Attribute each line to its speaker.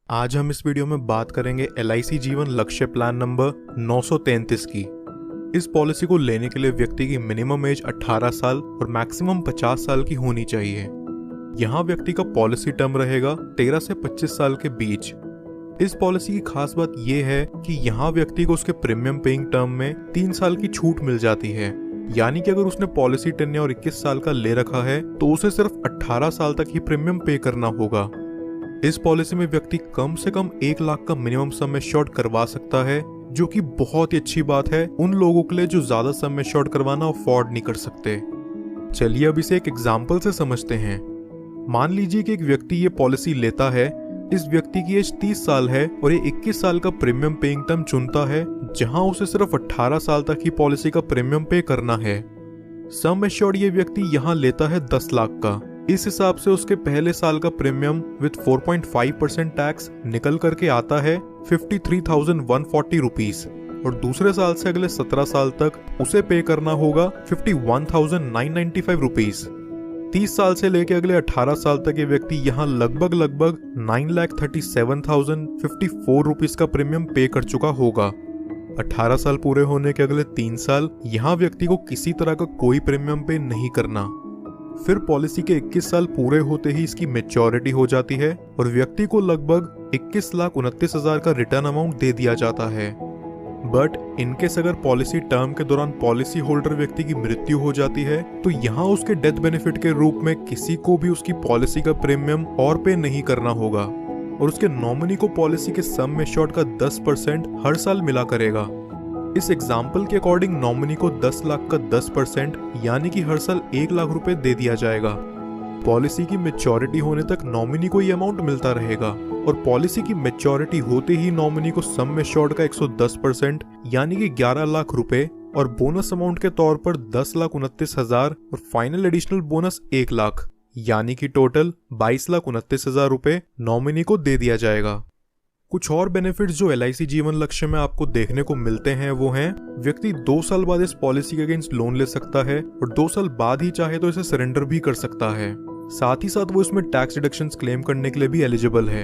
Speaker 1: आज हम इस वीडियो में बात करेंगे LIC जीवन लक्ष्य प्लान नंबर 933 की। इस पॉलिसी को लेने के लिए व्यक्ति की मिनिमम एज 18 साल और मैक्सिमम 50 साल की होनी चाहिए। यहाँ व्यक्ति का पॉलिसी टर्म रहेगा 13 से 25 साल के बीच। इस पॉलिसी की खास बात यह है कि यहाँ व्यक्ति को उसके प्रीमियम पेइंग टर्म में 3 साल की छूट मिल जाती है। यानी कि अगर उसने पॉलिसी टेन्योर 21 साल का ले रखा है तो उसे सिर्फ 18 साल तक ही प्रीमियम पे करना होगा। इस पॉलिसी में व्यक्ति कम से कम 1 लाख का मिनिमम सम एश्योर्ड करवा सकता है, जो कि बहुत ही अच्छी बात है उन लोगों के लिए जो ज्यादा सम एश्योर्ड करवाना अफोर्ड नहीं कर सकते। चलिए अब इसे एक एग्जाम्पल से समझते हैं। मान लीजिए कि एक व्यक्ति ये पॉलिसी लेता है। इस व्यक्ति की एज 30 साल है और ये 21 साल का प्रीमियम पेइंग टर्म चुनता है, जहां उसे सिर्फ 18 साल तक ही पॉलिसी का प्रीमियम पे करना है। सम एश्योर्ड ये व्यक्ति यहाँ लेता है 10 लाख का। इस हिसाब से उसके पहले साल का प्रीमियम विद 4.5% टैक्स निकल करके आता है 53,140 रुपीज और दूसरे साल से अगले 17 साल तक उसे पे करना होगा 51,995 रुपीज। 30 साल से लेके अगले 18 साल तक ये व्यक्ति यहाँ लगभग 9,37,054 रुपीज का प्रीमियम पे कर चुका होगा। 18 साल पूरे होने के अगले 3 साल यहाँ व्यक्ति को किसी तरह का कोई प्रीमियम पे नहीं करना। फिर पॉलिसी के 21 साल पूरे होते ही इसकी मैच्योरिटी हो जाती है और व्यक्ति को लगभग 21,29,000 का रिटर्न अमाउंट दे दिया जाता है। बट इनकेस अगर पॉलिसी टर्म के दौरान पॉलिसी होल्डर व्यक्ति की मृत्यु हो जाती है तो यहाँ उसके डेथ बेनिफिट के रूप में किसी को भी उसकी पॉलिसी का प्रीमियम और पे नहीं करना होगा और उसके नॉमिनी को पॉलिसी के सम एश्योर्ड का 10% हर साल मिला करेगा। इस एग्जाम्पल के अकॉर्डिंग नॉमिनी को 10 लाख का 10% यानी कि हर साल 1 लाख रुपए दे दिया जाएगा। पॉलिसी की मैच्योरिटी होने तक नॉमिनी को ये अमाउंट मिलता रहेगा और पॉलिसी की मैच्योरिटी होते ही नॉमिनी को सम एश्योर्ड का 110% यानी कि 11 लाख रुपए और बोनस अमाउंट के तौर पर 10,29,000 और फाइनल एडिशनल बोनस 1 लाख यानी कि टोटल 22,29,000 रुपए नॉमिनी को दे दिया जाएगा। कुछ और बेनिफिट्स जो LIC जीवन लक्ष्य में आपको देखने को मिलते हैं वो हैं, व्यक्ति 2 साल बाद इस पॉलिसी के अगेंस्ट लोन ले सकता है और 2 साल बाद ही चाहे तो इसे सरेंडर भी कर सकता है। साथ ही साथ वो इसमें टैक्स डिडक्शंस क्लेम करने के लिए भी एलिजिबल है।